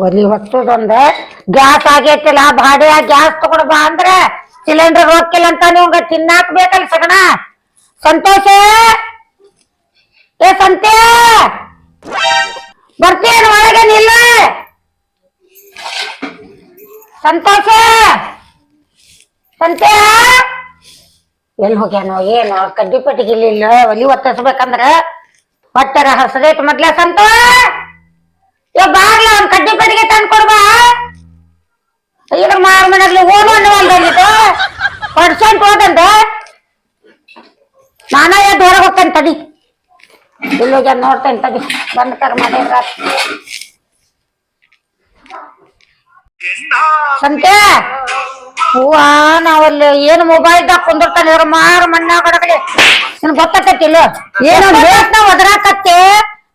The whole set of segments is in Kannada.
ಒಲಿ ಹೊತ್ತದೊಂದ ಗ್ಯಾಸ್ ಆಗೈತಿಲ್ಲ ಬಾಡಿ ಗ್ಯಾಸ್ ತಗೊಂಡ್ ಬಾ ಅಂದ್ರ ಸಿಲಿಂಡರ್ ಹೋಗಿಲ್ಲ ಅಂತ ನಿಮ್ಗ ತಿನ್ನಾಕ್ ಬೇಕಲ್ಲ ಸಗಣ. ಸಂತೋಷ ಏ ಸಂತೆ ಬರ್ತೀನ ಒಳಗೆ ನಿಲ್ಲ. ಸಂತೋಷ ಸಂತೆ ಎಲ್ಲಿ ಹೋಗ್ಯಾನೋ ಏನೋ ಕಡ್ಡಿ ಪಟ್ಟಿಗಿಲ್ಲ ಒಲಿ ಒತ್ತಿಸ್ಬೇಕಂದ್ರ ಹೊಟ್ಟರ ಹಸದೈತ್ ಮೊದ್ಲ. ಸಂತೋಷ ಬಾರ್ಲ ಒಂದ್ ಕಡ್ಡಿ ಪಟ್ಟಿಗೆ ತಂದು ಕೊಡ್ಬಾ. ಇದ್ರ ಮಾರ ಮನೆಗ್ಲಿ ಓನು ಅನ್ನುವಲ್ದು ಪರ್ಸೆಂಟ್ ಹೋದಂದ ನಾನ ಎದ್ದು ಹೊರಗೆ ಹೋಗ್ತೇನೆ ತಡಿ. ಇಲ್ಲೋಗ್ಯ ನೋಡ್ತೇನೆ ತಡಿ ಬಂದ್ ಕರ್ ಮಾಡಿದ್ರ ಸಂತೆ ಹೂವ ನಾವಲ್ಲಿ ಏನು ಮೊಬೈಲ್ದಾಗ ಕುಂದಿರ್ತಾನೆ ಮಾರ ಮಣ್ಣಾಗಡಗಲಿ ನಿನ್ ಗೊತ್ತಾಕತ್ತಿಲ್ಲ ಏನೋ ನಾವು ಒದರಾಕತ್ತೆ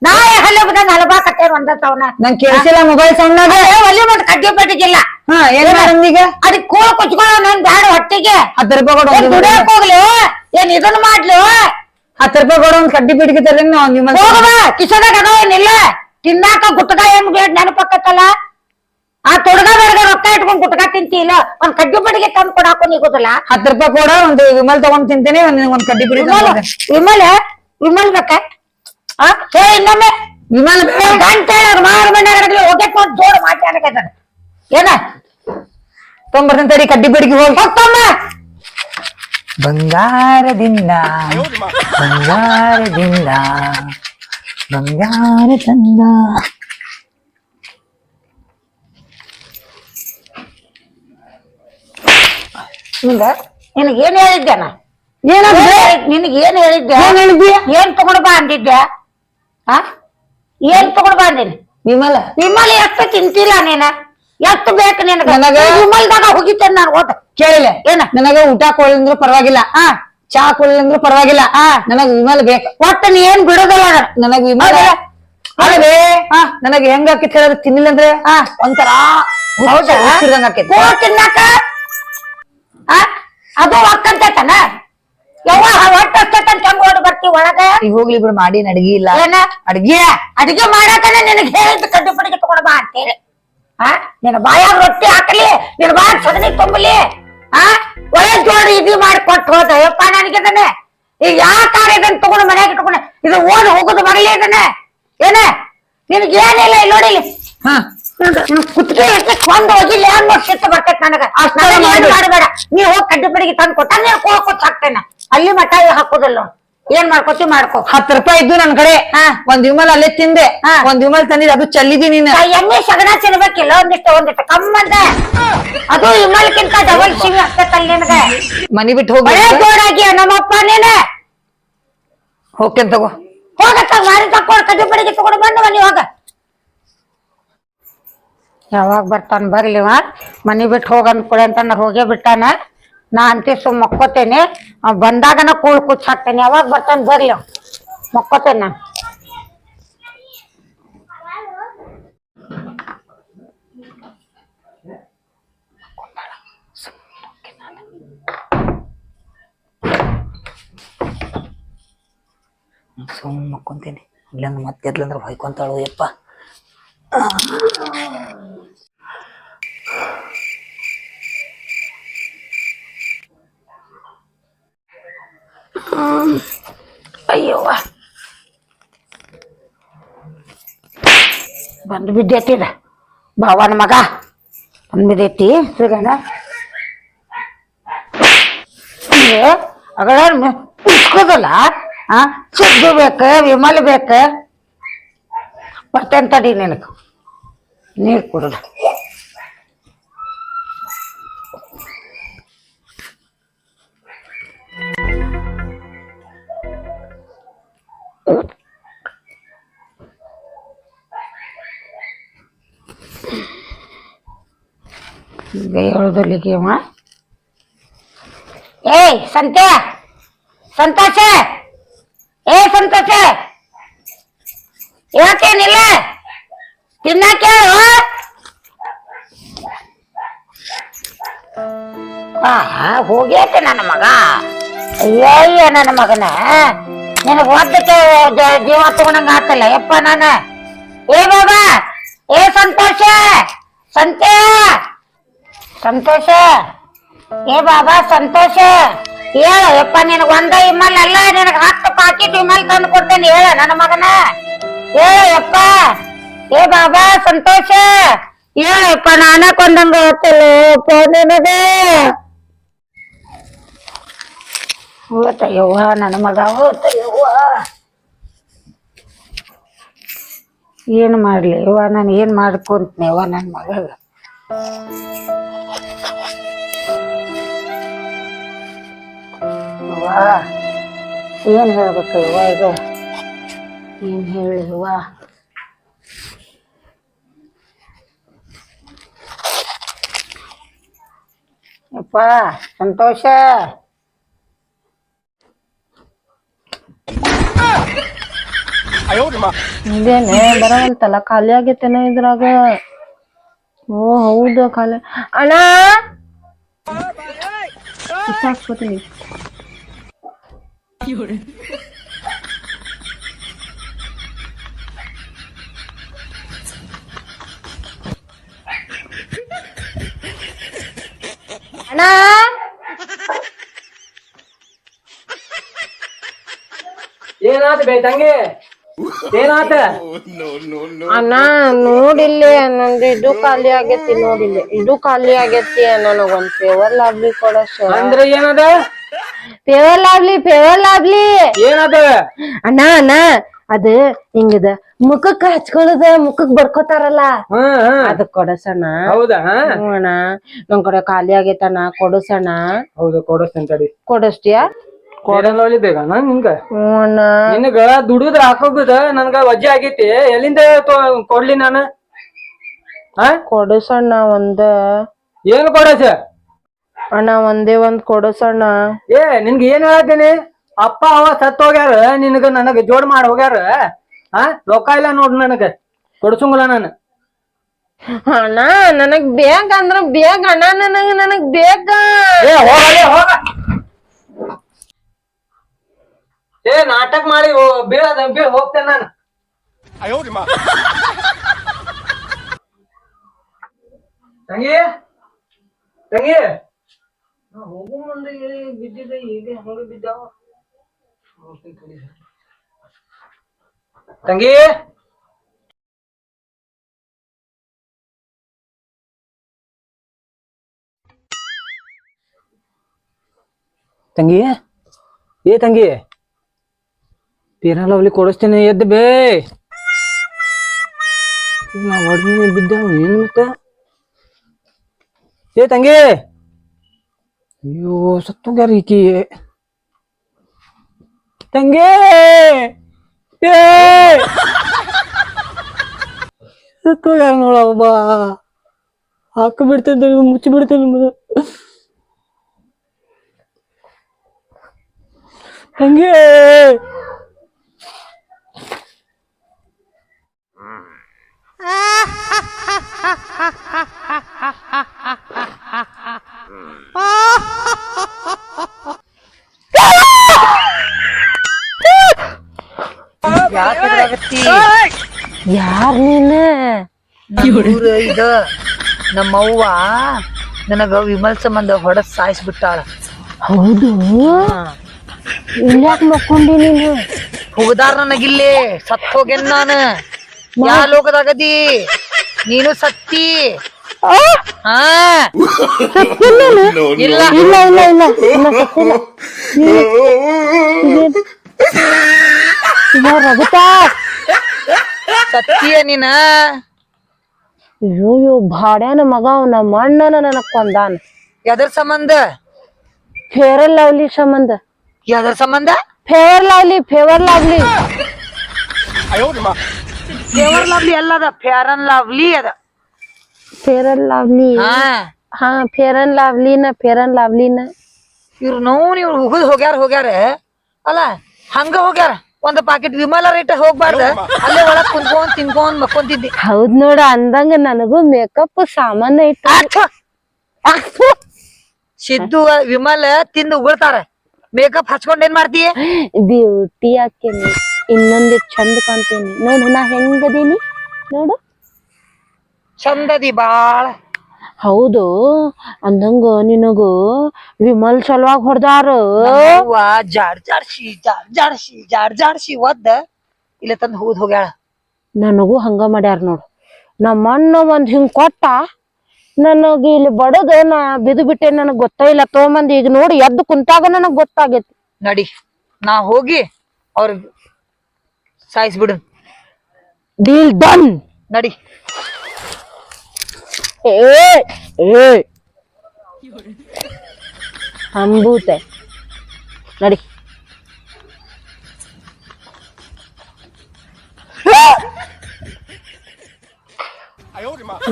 ನಾ ಹಲ್ಲೆ ಬಿಡಂಗ ಹಲಬಾಕತ್ತೆ ಒಂದವನ ನಂಗೆ ಕೇಳಿಸಿಲ್ಲ ಮೊಬೈಲ್ ಸೌಂಡ್ ಒಲಿ ಒಂದ್ ಕಡ್ಡಿ ಪಟ್ಟಿಗಿಲ್ಲ. ಹಾ ಏನ್ ಮಾಡೀಗ ಅದಕ್ಕೆ ಕೋಳ ಕುಚ್ಕೊಳ್ಳೋ ನನ್ ಬ್ಯಾಡ ಹೊಟ್ಟಿಗೆ 10 ರೂಪಾಯಿ ಕೊಡು. ದುಡಿಯಕ್ ಹೋಗ್ಲಿ ಏನ್ ಇದನ್ನ ಮಾಡ್ಲಿ 10 ರೂಪಾಯಿ ಕೊಡು ಒಂದ್ ಕಡ್ಡಿ ಬಿಡ್ಗಿ ತರ್ರಿ ಹೋಗವ ಕಿಸದಾಗ ಅದ ಏನಿಲ್ಲ ತಿನ್ನಾಕ ಗುಟ್ಗ ಏನ್ ಬೇಡ ನೆನಪಕ್ಕತ್ತಲ್ಲ. ಆ ತೊಡಗ ಬೆಳಗ ರೊಕ್ಕ ಇಟ್ಕೊಂಡ್ ಗುಟ್ಗ ತಿಂತಿಲ್ಲ ಒಂದ್ ಕಡ್ಡಿ ಬಿಡಿಗೆ ತಂದ್ ಕೊಡಾಕು ನಿಗುದಿಲ್ಲ. 10 ರೂಪಾಯಿ ಕೊಡ ಒಂದು ವಿಮಲ್ ತಗೊಂಡ್ ತಿಂತೀನಿ ಒಂದ್ ಕಡ್ಡಿ ಬಿಡಿ. ವಿಮಲ್ ವಿಮಲ್ ಬೇಕ ಇನ್ನೊಮ್ಮೆ ವಿಮಲ್ ಗಂಟೆ ಮಾರ ಮನೆಯಾಗಲಿ ಹೋಗ್ಯಕ್ ಜೋಡ್ ಮಾತಾಡಕತ್ತ ಏನ ತೊಂಬರ್ತೀನಿ ತಡಿ ಕಡ್ಡಿ ಬಿಡಿಗೆ ಹೋಗಿ ಹೋಗ್ತಮ್ಮ. ಬಂಗಾರದಿಂದ ಬಂಗಾರದಿಂದ ಬಂಗಾರ ತಂದ ನಿನಗ್ ಏನ್ ಹೇಳಿದ್ದೆ ನಾ ನಿನಗ್ ಏನ್ ಹೇಳಿದ್ದೆ ಏನ್ ತಗೊಂಡ್ ಬಾ ಅಂದಿದ್ದೆ ಏನ್ ತಗೊಂಡ್ ಬಾ ಅಂದಿನಿ. ವಿಮಲ ವಿಮಲ್ ಎಷ್ಟು ತಿಂತಿಲ್ಲ ನೀನ ಎಷ್ಟು ಬೇಕು ನಿನಗ ವಿಮಲ್ದಾಗ ಹೋಗಿತ್ತೇನೆ ನಾನು ಓದ ಕೇಳಿಲ್ಲ ಏನ ನನಗ ಊಟ ಕೊಡ್ಲಿಂದ್ರು ಪರವಾಗಿಲ್ಲ ಚಾ ಕೊಡ್ಲಿಂದ್ರು ಪರವಾಗಿಲ್ಲ ನನಗ್ ವಿಮಲ್ ಬೇಕು. ಒಟ್ಟು ನೀ ಏನ್ ಬಿಡೋದಲ್ಲ ನನಗ್ ವಿಮಲ್ ಅಲ್ಲವೇ ನನಗ್ ಹೆಂಗ ಆಕೈತಿ ಹೇಳೋದು ತಿನ್ನಿಲ್ಲ ಅಂದ್ರೆ ಒಂಥರ ತಿನ್ನಾಕ ಅದು ಒಕ್ಕಂತೈತನ ಯಾವ ಒಟ್ಟಂತ ಹೆಂಗ್ ಓಡಿ ಬರ್ತಿ ಒಳಗ. ಈಗ ಹೋಗ್ಲಿ ಬಿಡು ಮಾಡಿ ಅಡ್ಗಿ ಇಲ್ಲ ಏನ ಅಡ್ಗೆ ಅಡಿಗೆ ಮಾಡಾಕನ ನಿನಗ್ ಹೇಳಿದ್ ಕಡ್ಡಿ ಪಡಿಗೆ ತಗೊಂಡ್ ಬಾ ಅಂತೇಳಿ ನಿನ್ನ ಬಾಯಾಗ ರೊಟ್ಟಿ ಹಾಕಲಿ ನಿನ್ ಬಾಯಾಗ ಸಗಣಿ ತುಂಬಲಿ ಒಳ್ಳೆ ಜೋಡಿ ಇದು ಮಾಡಿ ಕೊಟ್ಟು ಹೋದ ಯಪ್ಪ ನನಗಿದನೆ ಈಗ ಯಾಕಾರ ಇದನ್ನ ತಗೊಂಡು ಮನ್ಯಾಗ ಇಟ್ಕೊಂಡ ಇದು ಓಡ್ ಹೋಗುದು ಬರಲಿ ಇದನ್ನ ಏನ ನಿನಗ್ ಏನಿಲ್ಲ ಇಲ್ಲಿ ನೋಡಿಲಿ ಕುತ್ತಿಗೆ ಒಂದ್ ಹೋಗಿಲ್ಲ ಏನ್ ಸಿಟ್ಟು ಬರ್ತೈತ್ ನನಗ ಮಾಡಬೇಡ ನೀ ಹೋಗಿ ಕಡ್ಡಿ ಪಡಿಗೆ ತಂದು ಕೊಟ್ಟ ನೀನ್ ಕೊಟ್ಟು ಹಾಕ್ತೇನೆ ಅಲ್ಲಿ ಮಠ ಹಾಕೋದಿಲ್ಲ ಏನ್ ಮಾಡ್ಕೋತಿ ಮಾಡ್ಕೋ. 10 ರೂಪಾಯಿ ಇದ್ದು ನನ್ ಕಡೆ ಒಂದ್ ವಿಮಲ್ ಅಲ್ಲೇ ತಿಂದೆ ಒಂದ್ ವಿಮಲ್ ತಂದಿದ್ ಅದು ಚಲ್ಲಿದಿ ನೀನ್ ಎಣ್ಣೆ ಸಗಣ ತಿನ್ಬೇಕಿಲ್ಲ ಒಂದಿಷ್ಟು ಕಮ್ಮಂದ ಅದು ವಿಮಲ್ಕಿಂತ ಡಬಲ್ ಸಿವಿ ಆಗ್ತೈತಲ್ಲ ನಿನಗ. ಮನಿ ಬಿಟ್ಟು ಹೋಗಿ ಜೋಡಾಗಿ ನಮ್ಮಪ್ಪ ನೀನ ಹೋಗ್ತೇನ್ ತಗೋ ಹೋಗತ್ತ ಮಾರಿ ತಕೊಂಡ್ ಕಡ್ಡಿ ಪಡಿಗೆ ತಗೊಂಡು ಬಂದು ಮನಿ ಹೋಗ. ಯಾವಾಗ ಬರ್ತಾನ ಬರ್ಲಿವ ಮನಿ ಬಿಟ್ಟು ಹೋಗಂದ್ ಕೊಡಿ ಅಂತ ನಾ ಹೋಗೇ ಬಿಟ್ಟಾನ. ನಾ ಅಂತಿ ಸುಮ್ ಮಕ್ಕೋತೇನೆ ಬಂದಾಗ ನಾ ಕೂಳ್ ಕುಚ್ ಹಾಕ್ತೇನೆ. ಯಾವಾಗ ಬರ್ತಾನ ಬರ್ಲಿ ಮಕ್ಕೋತೇನೆ ನಾ. ಸುಮ್ ಮಕ್ಕೊಂತೀನಿ ಇಲ್ಲಂದ್ರ ಮತ್ತೆ ಎದ್ಲಂದ್ರ ಹೊಯ್ಕೊಂತಾಳು ಯಪ್ಪ. ಅಯ್ಯವ್ವ ಬಂದು ಬಿದ್ದೈತಿದ ಭಾವನ ಮಗ ಬಂದು ಬಿದ್ದೈತಿ ಸಿಗಣ ಅಗಳ ಉಸ್ಕೋದಲ್ಲ ಸಿದ್ದು ಬೇಕ ವಿಮಲ್ ಬೇಕ ಬರ್ತೇನೆ ತಡಿ ನಿನಗ ನೀರ್ ಕುಡದ. ಈಗ ಹೇಳೋದಲ್ಲಿಗೆ ಅವ ಏಯ್ ಸಂತೆ ಸಂತೋಷ ಸಂತೋಷ ಯಾಕೇನಿಲ್ಲ ತಿನ್ನಕ್ಕೆ ಹೋಗ್ಯಾತೆ ನನ್ನ ಮಗ. ಅಯ್ಯಯ್ಯ ನನ್ನ ಮಗನ ನಿನಗ್ ಒದ್ದಕ್ಕೆ ಜೀವ ತಗೊಂಡಂಗ ಆತಲ್ಲ ಯಪ್ಪ. ನಾನ ಏ ಬಾಬಾ ಏ ಸಂತೋಷ ಸಂತೆ ಸಂತೋಷ ಏ ಬಾಬಾ ಸಂತೋಷ ಹೇಳ ಯಪ್ಪ ನಿನಗ ಒಂದ ಇಮಲ್ ಅಲ್ಲ ನಿನಗ 10 ಪಾಕಿಟ್ ಇಮಲ್ ತಂದು ಕೊಡ್ತೇನೆ ಹೇಳ ನನ್ನ ಮಗನ ಹೇಳ ಯಪ್ಪ ಏ ಬಾಬಾ ಸಂತೋಷ ಹೇಳಪ್ಪ ನಾನ ಕೊಂದಂಗ ಹೋಗ್ತಿಲ್ಲ ನಿನಗ ಹೋತಯ್ಯವ್ವ ನನ್ನ ಮಗ ಹೋತಯ್ಯವ್ವ ಏನ್ ಮಾಡ್ಲಿ ಯವ್ವ ನಾನು ಏನ್ ಮಾಡ್ಕೊಂತನೇವ್ವ ನನ್ನ ಮಗಗ ಏನ್ ಹೇಳ್ಬೇಕು ಯವ್ವ ಈಗ ಏನ್ ಹೇಳಿ ಯವ್ವ ಯಪ್ಪ ಸಂತೋಷ ಇದೇನೆ ಬರವಂತಲ್ಲ ಖಾಲಿ ಆಗೈತೇನ ಇದ್ರಾಗ ಓ ಹೌದು ಖಾಲಿ ಅಣ್ಣ ಹಾಕ್ಸ್ಕೊತೀನಿ ಅಣ್ಣ ಏನಾತ ಬೇ ತಂಗಿ ಏನಾತ ಅಣ್ಣ ನೋಡಿಲ್ಲಿ ನಂದು ಇದು ಖಾಲಿ ಆಗೈತಿ ನೋಡಿಲ್ಲಿ ಇದು ಖಾಲಿ ಆಗೈತಿ ನನಗೊಂದ್ ಫೇವರ್ ಲಾವ್ಲಿ ಕೊಡ ಅಂದ್ರೆ ಏನದ ಫೇವರ್ ಲಾವ್ಲಿ ಏನದ ಅಣ್ಣ ಅಣ್ಣ ಅದ ಹಿಂಗದ ಮುಖಕ್ಕ ಹಚ್ಕೊಳ್ಳೋದ ಮುಖಕ್ ಬರ್ಕೋತಾರಲ್ಲ ಅದ ಕೊಡಸಣ್ಣ ಹೌದಾ ಅಣ್ಣ ನನ್ ಕಡೆ ಖಾಲಿ ಆಗೈತಣ್ಣ ಕೊಡಸಣ್ಣ ಹೌದು ಕೊಡಸ್ತೇನೆ ತಡಿ ಕೊಡಸ್ತೀಯಾ ಕೊಡಲಿ ಬೇಗ ನಿಂಗ ಅಣ್ಣ ನಿನಗ ದುಡಿದ್ರ ಹಾಕೋಗುದ ನನ್ಗ ವಜ್ಜೆ ಆಗೈತಿ ಎಲ್ಲಿಂದ ಕೊಡ್ಲಿ ನಾನು ಕೊಡಸಣ್ಣ ಒಂದ ಏನ್ ಕೊಡಸ ಅಣ್ಣ ಒಂದೇ ಒಂದ್ ಕೊಡಸಣ್ಣ ಏ ನಿನ್ಗ ಏನ್ ಹೇಳತ್ತೀನಿ ಅಪ್ಪ ಅವ ಸತ್ ಹೋಗ್ಯಾರ ನಿನಗ ನನಗ ಜೋಡ್ ಮಾಡಿ ಹೋಗ್ಯಾರ ರೊಕ್ಕ ಇಲ್ಲ ನೋಡ್ ನನಗ ಕೊಡ್ಸಂಗಿಲ್ಲ ನಾನು ಅಣ್ಣ ನನಗ್ ಬೇಗ ಅಂದ್ರ ಬೇಗ ಅಣ್ಣ ನನಗ್ ಬೇಗ ಏ ಹೋಗಲೇ ಹೋಗ ಏ ನಾಟಕ ಮಾಡಿ ಬೀಳ್ ಹೋಗ್ತೇನೆ ನಾನು ತಂಗಿ ತಂಗಿ ಹೋಗು ಮುಂದೆ ಬಿದ್ದಿದ್ದೆ ಈಗ ಹಂಗ ಬಿದ್ದಾವ ತಂಗಿ ತಂಗಿ ಏ ತಂಗಿ ಲವ್ಲಿ ಕೊಡಿಸ್ತೇನೆ ಎದ್ದು ಬೇ ನಾ ಹೊಡ್ನಿ ಬಿದ್ದಾವ ಏನ್ ಮತ್ತ ಏ ತಂಗಿ ಅಯ್ಯೋ ಸತ್ತೋಗ್ಯಾರ ಈಕಿ ತಂಗಿ ಏ ಸತ್ತೋಗ್ಯಾರ ನೋಡವ್ವ ಹಾಕ ಬಿಡ್ತೇನೆ ಮುಚ್ಚಿ ಬಿಡ್ತೇನೆ ತಂಗಿ ಯಾರ್ ನೀನ್ ಇದ ನಮ್ಮವ್ವ ನನಗ ವಿಮಲ್ ಸಂಬಂಧ ಹೊಡದ್ ಸಾಯಿಸ್ಬಿಟ್ಟಾಳ ಹೌದು ಇಲ್ಯಾಕ್ ಮಕ್ಕೊಂಡಿ ನೀನು ಹೋಗದಾರ ನನಗಿಲ್ಲಿ ಸತ್ ಹೋಗೇನ್ ನಾನು ಯಾ ಲೋಕದಾಗದಿ ನೀನು ಸತ್ತಿ ಹಾ ಇಲ್ಲ ಇಲ್ಲ ಇಲ್ಲ ಇಲ್ಲ ಇನ್ನ ಸತ್ತಿಲ್ಲ ರಘುತಾ ಸತ್ತೀಯ ನೀನ ಅಯ್ಯೋ ಭಾಡ್ಯಾನ ಮಗ ನಮ್ಮ ಅಣ್ಣನ ನನಗ್ ಕೊಂದಾನ ಎದರ್ ಸಂಬಂಧ ಫೇರ್ ಅಂಡ್ ಲವ್ಲಿ ಸಂಬಂಧ ಎದರ್ ಸಂಬಂಧ ಫೇವರ್ ಲಾವ್ಲಿ ಫೇವರ್ ಲವ್ಲಿ ಎಲ್ಲದ ಫೇರ್ ಅಂಡ್ ಲವ್ಲಿ ಅದ ಫೇರ್ ಅಂಡ್ ಲವ್ಲಿ ಹಾ ಹಾ ಫೇರ್ ಅಂಡ್ ಲವ್ಲಿನ ಇವ್ರು ನೋವು ಇವ್ರು ಉಗದ್ ಹೋಗ್ಯಾರ ಅಲ್ಲ ಹಂಗ ಹೋಗ್ಯಾರ ಒಂದ್ ಪಾಕೆಟ್ ವಿಮಲ ರೇಟ್ ಹೋಗ್ಬಾರ್ದ ಅಲ್ಲೇ ಒಳಗ್ ಕುಂತ್ಕೊಂಡ್ ತಿನ್ಕೊಂಡ್ ಮಕ್ಕೊಂತಿದ್ದಿ ಹೌದ್ ನೋಡ ಅಂದಂಗ ನನಗೂ ಮೇಕಪ್ ಸಾಮಾನ್ ಐತಿ ಸಿದ್ದು ವಿಮಲ್ ತಿಂದು ಉಗುಳ್ತಾರ ಮೇಕಪ್ ಹಚ್ಕೊಂಡ್ ಏನ್ ಮಾಡ್ತೀಯ ಬ್ಯೂಟಿ ಹಾಕೇನಿ ಇನ್ನೊಂದ್ ಚಂದ ಕಾಣ್ತೇನಿ ನೋಡು ನಾ ಹೆಂಗದೀನಿ ನೋಡು ಚಂದದಿ ಬಾಳ. ಹೌದು ಅಂದಂಗ ನಿನಗ ವಿಮಲ್ ಸಲುವಾಗಿ ಹೊಡ್ದಾರ. ಜಾಡ್ಸಿ ಒದ್ದ ಇಲ್ಲ ತಂದ್ ಹೂದ್ ಹೋಗ್ಯಾಳ. ನನಗೂ ಹಂಗ ಮಾಡ್ಯಾರ ನೋಡು. ನಮ್ಮ ಅಣ್ಣ ಒಂದ್ ಹಿಂಗ್ ಕೊಟ್ಟ, ನನಗ ಇಲ್ಲಿ ಬಡದ ನಾ ಬಿದ್ದು ಬಿಟ್ಟೆ, ನನಗ್ ಗೊತ್ತಾಯಿಲ್ಲ ತಗೊಂಬಂದ್. ಈಗ ನೋಡಿ ಎದ್ದು ಕುಂತಾಗ ನನಗ್ ಗೊತ್ತಾಗೈತಿ. ನಡಿ ನಾ ಹೋಗಿ ಅವ್ರ ಸಾಯಿಸ್ಬಿಡು. Deal done. ನಡಿ. ಅಂಬೂತೆ ನಡಿ.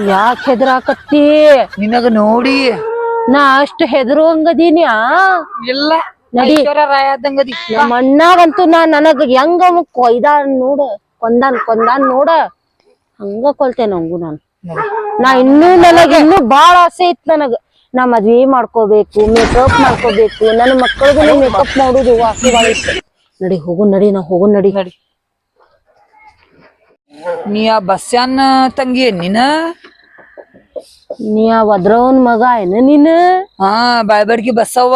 ಯಾಕೆ ಹೆದರಾಕತ್ತಿ? ನಿನಗ ನೋಡಿ ನಾ ಅಷ್ಟ್ ಹೆದರುವಂಗದೀನಿ. ಇಲ್ಲ ನಡಿ. ರಾಯ ಆದಂಗದಿ. ನಮ್ಮ ಅಣ್ಣಾಗಂತೂ ನನಗ ಹೆಂಗ ಕೊಯ್ದಾನ್ ನೋಡ, ಕೊಂದಾನ್ ನೋಡ, ಹಂಗ ಕೊಲ್ತೇನೆ ನಂಗು. ನಾ ಇನ್ನೂ ಬಾಳ ಆಸೆ ಇತ್ತು ನನಗ. ನಾ ಮದ್ವಿ ಮಾಡ್ಕೋಬೇಕು, ಮೇಕಪ್ ಮಾಡ್ಕೋಬೇಕು, ನನ್ನ ಮಕ್ಕಳಿಗೂ ಮೇಕಪ್ ಮಾಡುದು ಆಸೆ ಬಾಳ ಇತ್ತು. ನಡಿ ಹೋಗು ನಡಿ, ನಾ ಹೋಗು ನಡಿ. ನೀ ಆ ಬಸ್ಯಾನ್ ತಂಗಿ ನೀನ? ನೀ ಆ ವದ್ರವನ್ ಮಗ ಏನ ನೀನ? ಹಾ, ಬಾಯ್ಬಡ್ಗಿ ಬಸ್ಸವ್ವ.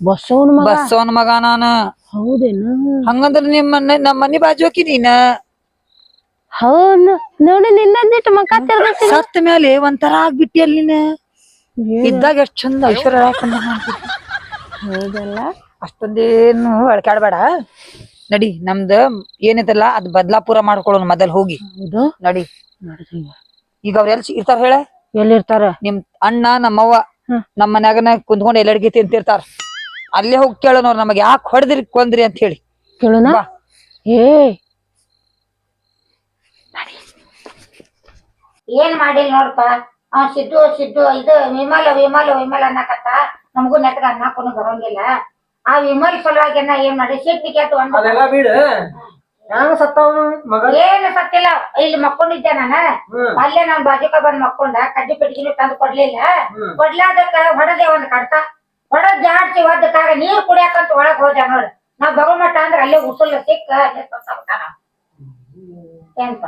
ಬಸ್ಸವನ್ ಮಗ? ಬಸ್ಸವನ್ ಮಗ ನಾನ. ಹೌದೇನ? ಹಂಗಂದ್ರ ನಮ್ಮ ಮನಿ ಬಾಜುಕಿ ನೀನ. ಹೌದು ನೋಡಿ, ನಿನ್ನಂದಿಟ್ಟು ಮಕ್ಕ ತಿರ್ಗ ಸತ್ತ ಮೇಲೆ ಒಂಥರ ಆಗ್ಬಿಟ್ಟಿ ಅಲ್ಲಿ ನೀನ. ಇದ್ದಾಗ ಎಷ್ಟ್ ಚಂದ ಐಶ್ವರ್ಯ ರಾಯ್ ಕಂಡ ಮಾಡ್ತಿದ್ದಿ. ಹೌದಲ್ಲ? ಅಷ್ಟೊಂದೇನು ಅಳ್ಕಾಡ್ಬೇಡ. ನಡಿ, ನಮ್ದ ಏನೈತಲ್ಲ ಅದ್ ಬದ್ಲಾಪುರ ಮಾಡ್ಕೊಳ್ಳೋಣ ಮೊದಲ್ ಹೋಗಿ. ಹೌದು ನಡಿ. ಈಗ ಅವ್ರ ಎಲ್ ಇರ್ತಾರ ಹೇಳ? ಎಲ್ಲಿರ್ತಾರ? ನಿಮ್ ಅಣ್ಣ ನಮ್ಮವ್ವ ನಮ್ಮ ಮನ್ಯಾಗನ ಕುಂತ್ಕೊಂಡ್ ಎಲ್ಲಡ್ಗಿ ತಿಂತಿರ್ತಾರ. ಅಲ್ಲೇ ಹೋಗಿ ಕೇಳೋನವ್ರ ನಮಗ್ ಯಾಕೆ ಹೊಡೆದ್ರಿ ಕೊಂದ್ರಿ ಅಂತ ಹೇಳಿ. ಕೇಳೋಣ. ಏ ಏನ್ ಮಾಡಿಲ್ ನೋಡ್ಪ. ಸಿದ್ದು ಇದು ವಿಮಲ್ ಅನ್ನಕತ್ತ. ನಮಗೂ ನೆಟ್ಗ ಅನ್ನಕ್ಕೂ ಬರೋಂಗಿಲ್ಲ. ಆ ವಿಮಲ್ ಸಲುವಾಗಿ ಏನ್ ಮಾಡಿ ಸಿಟ್ಟಿ ಕೆಟ್ಟು ಅದೆಲ್ಲ ಬಿಡು. ಹೆಂಗ ಸತ್ತವನು ಮಗ? ಏನು ಸತ್ತಿಲ್ಲ, ಇಲ್ಲಿ ಮಕ್ಕೊಂಡಿದ್ದೆ ನಾನು. ಅಲ್ಲೇ ನಾನ್ ಬಾಜುಕ ಬಂದ್ ಮಕ್ಕೊಂಡ. ಕಡ್ಡಿ ಪಿಟ್ಗಿನೂ ತಂದು ಕೊಡ್ಲಿಲ್ಲ. ಕೊಡ್ಲಾದಕ್ಕ ಹೊಡದೆ ಒಂದ್ ಕಡ್ತ ಹೊಡದ್ ಜಾಡ್ಸಿ ಒದ್ದಕ್ಕಾಗ ನೀರ್ ಕುಡಿಯಾಕಂತ ಒಳಗ್ ಹೋದೆ ನೋಡ್. ನಾವ್ ಬಗಮಟ್ಟ ಅಂದ್ರೆ ಅಲ್ಲೇ ಉಸುಲ್ ಸಿಕ್ಕ ಅಲ್ಲೇ ಸತ್ತಾನ. ಏನ್ಪ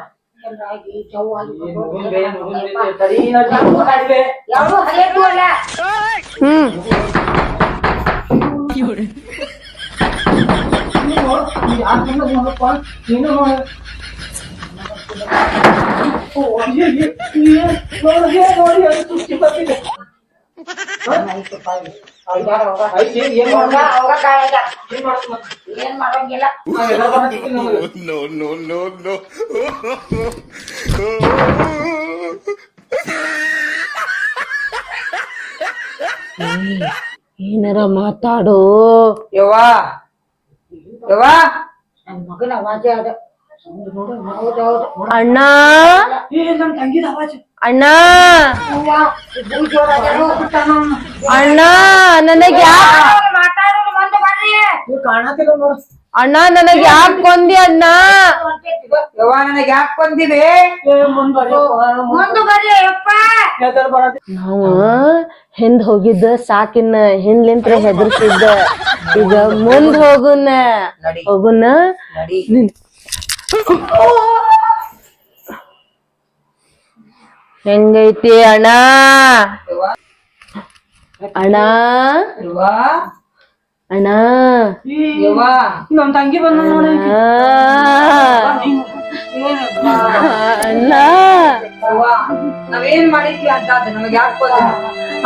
ಯಾವ್ದು ಹರಿಯದು ಅಲ್ಲ. ಏನ್ ಮಾಡೋಂಗಿಲ್ಲ. ಏನಾರ ಮಾತಾಡು. ಯವ್ವಾ ಯವ್ವಾ, ನನ್ ಮಗನ ಅವಾಜೆ ಅದ. ಅಣ್ಣ ಅಣ್ಣ ಅಣ್ಣ, ನನಗ್ ಮಾತಾಡೋದು ಮುಂದೆ ಬರ್ರಿ. ಕಾಣತಿಲ್ಲ ನೋಡು. ಅಣ್ಣ ನನಗ್ ಯಾಕ್ ಕೊಂದಿ ಅಣ್ಣ? ಯವ್ವಾ ನನಗ್ ಯಾಕೆ ಬಂದಿದೆ? ಮುಂದೆ ಬರ್ರಿ ಯಪ್ಪ. ನಾವು ಹಿಂದ್ ಹೋಗಿದ್ದ ಸಾಕಿನ ಹಿಂದ್ಲಿಂತ್ರ ಹೆದರ್ಸಿದ್ದ. ಈಗ ಮುಂದ್ ಹೋಗುನ. ಹೋಗುನ. ಹೆಂಗೈತಿ ಅಣ್ಣ? ಅಣ್ಣ ಅಣ್ಣ ಯವ್ವಾ ನಮ್ ತಂಗಿ ಬಂದ ನೋಡಿ. ಅಣ್ಣ ನಾವೇನ್ ಮಾಡಿದ್ವಿ ಅಂತ ನಮಗ್ ಯಾಕೆ ಬಂದ?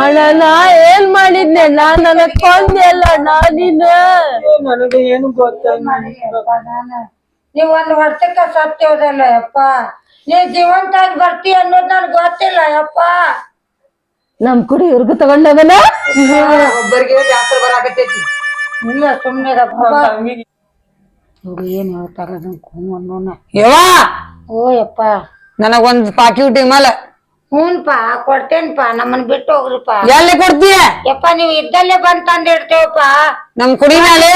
ಅಣ್ಣ ನಾ ಏನ್ ಮಾಡಿದ್ನೆ ಅಣ್ಣ? ನನಗ್ ಕೊಂದಿಲ್ಲ ಅಣ್ಣ ನೀನು. ನನಗೆ ಏನು ಗೊತ್ತ. ನೀವ್ ಒಂದ್ ವರ್ಷಕ್ಕ ಸತ್ಯೋದಲ್ಲ ಯಪ್ಪ. ನೀ ಜೀವಂತ ಬರ್ತಿ ಅನ್ನೋದ್ ನನ್ಗ್ ಗೊತ್ತಿಲ್ಲ ಯಪ್ಪ. ನಮ್ ಕುಡಿ ಇವ್ರಿಗೂ ತಗೊಂಡವನ. ಒಬ್ಬರಿಗೆ ಬ್ಯಾಸರ ಬರಾಕತ್ತೈತಿ. ಇಲ್ಲ ಸುಮ್ನೆ ಇವ್ರು ಏನ್ ಹೇಳ್ತಾರ ಅನ್ನೋನ. ಯವ್ವಾ ಓ ಯಪ್ಪ, ನನಗೊಂದ್ ಪಾಕಿಟ್ ಮೇಲೆ. ಹ್ಞೂನ್ಪ ಕೊಡ್ತೇನ್ಪ. ನಮ್ಮನ್ ಬಿಟ್ಟು ಹೋಗ್ರಿಪ್ಪ. ಎಲ್ಲಿ ಕೊಡ್ತೀಯ? ಯಪ್ಪ ನೀವ್ ಇದ್ದಲ್ಲೇ ಬಂದ್ ತಂದ್ ಇಡ್ತೇವಪ್ಪ. ನಮ್ ಕುಡಿ ಮೇಲೆ?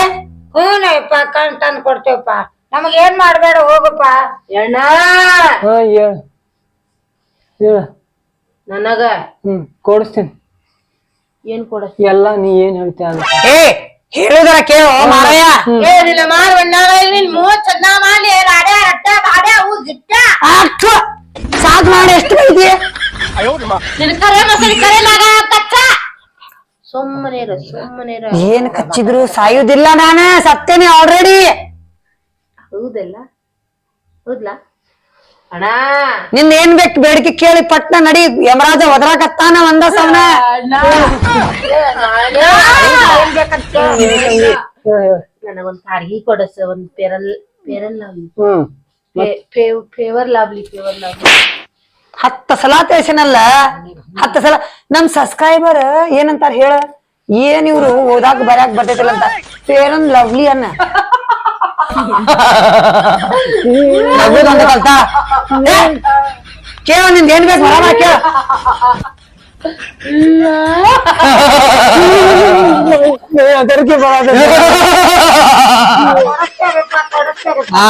ಹ್ಞೂನಪ್ಪ ತಂದ್ ಕೊಡ್ತೇವಪ್ಪ. ನಮಗ್ ಏನ್ ಮಾಡ್ಬೇಡ ಹೋಗಪ್ಪ. ಅಣ್ಣ ಹೇಳ. ನನಗ ಕೊಡಿಸ್ತೀನಿ. ಏನ್ ಕೊಡ? ಎಲ್ಲ ನೀ ಏನ್ ಹೇಳ್ತೀಯ ಅಂತ. ಏ ಹೇಳುದರ ಕೇಳು ಮಾರಾಯ. ಏನಿಲ್ಲ ಮಾಡ್ ಬಂದಾಗ ಮೂವತ್ ಚಂದ ಮಾಡಿ ರಾಡ್ಯ ರಟ್ಟ ಬಾಡ್ಯ ಅವು ಗಿಟ್ಟ. ಸಾಕ್ ಮಾಡಿ ಎಷ್ಟು ಬೈದಿ ನಿನ್ ಕರೆ ಮಸಳಿ ಕರೆ ಮಗ ಕಚ್ಚ ಸುಮ್ಮನೆ ಏನ್ ಕಚ್ಚಿದ್ರು ಸಾಯುದಿಲ್ಲ ನಾನ ಸತ್ತೇನೆ ಆಲ್ರೆಡಿ. ಹೌದಲ್ಲ ಅಣ್ಣ ನಿಂದ ಏನ್ ಬೇಕು ಬೇಡಿಕೆ ಕೇಳಿ ಪಟ್ನ ನಡಿ. ಯಮರಾಜ ಒದರಾಕತ್ತಾನ ಒಂದ ಸವನ. ನನಗೊಂದ್ ತಾಡ್ಗಿ ಕೊಡಸ ಒಂದ್ ಪೇರಲ್ ಲವ್ಲಿ ಫೇವರ್ ಲವ್ಲಿ 10 ಸಲ ತಿಳಿಸಿನಲ್ಲ 10 ಸಲ. ನಮ್ ಸಬ್ಸ್ಕ್ರೈಬರ್ ಏನಂತಾರ ಹೇಳ, ಏನ್ ಇವ್ರು ಓದಾಕ್ ಬರ್ಯಾಕ್ ಬರ್ತೈತಿಲ್ಲ ಅಂತ ಫೇರ್ ಅಂಡ್ ಲವ್ಲಿ ಅನ್ನ ನಗುದಂತ ಕಲ್ತಾ. ಕೇಳ ನಿಂದ ಏನ್ ಬೇಕು ಬರಲ್ಲ ಕೇಳ. ಹಾ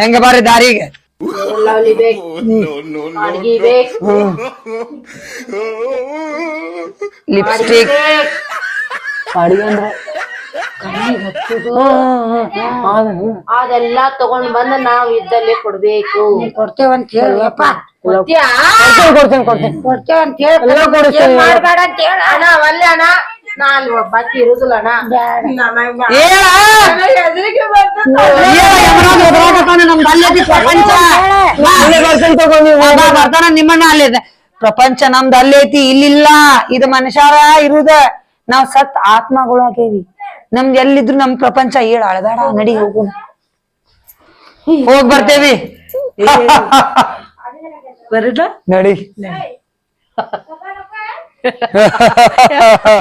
ಹೆಂಗ ಬರ್ರಿ ದಾರಿಗೆ. ಲವ್ಲಿ ಬೇಕು ಅಡ್ಗಿ ಬೇಕು ಲಿಪ್ಸ್ಟಿಕ್ ಅಡಿಗೆ ಅಂದ್ರೆ ಅದೆಲ್ಲಾ ತಗೊಂಡ್ ಬಂದ್ ನಾವ್ ಇದ್ದಲ್ಲೇ ಕೊಡ್ಬೇಕು. ಕೊಡ್ತೇವಂತ ಹೇಳಪ್ಪ. ಕೊಡ್ತೀಯಾ? ಕೊಡ್ತೇವಂತ ಹೇಳಿ ಮಾಡ್ಬೇಡ ಅಂತ ಹೇಳ. ಅಣ್ಣ ಒಲ್ಲೆ ಅಣ್ಣ ನಾ ಅಲ್ಲಿ ಒಬ್ಬಾಕಿ ಇರುದಿಲ್ಲ ಅಣ್ಣ. ನಮ್ದು ಅಲ್ಲೈತಿ ಪ್ರಪಂಚ. ಬರ್ತಾನ ನಿಮ್ಮಣ್ಣ ಅಲ್ಲಿದೆ ಪ್ರಪಂಚ ನಮ್ದು ಅಲ್ಲೈತಿ. ಇಲ್ಲಿಲ್ಲ, ಇದು ಮನುಷ್ಯರ ಇರುದ. ನಾವ್ ಸತ್ ಆತ್ಮಗಳಾಗೇವಿ. ನಮ್ದು ಎಲ್ಲಿದ್ರು ನಮ್ ಪ್ರಪಂಚ ಏಳು ಅಳಬೇಡ ನಡಿ ಹೋಗು. ಹೋಗ್ ಬರ್ತೇವಿ ಬರುದ ನಡಿ.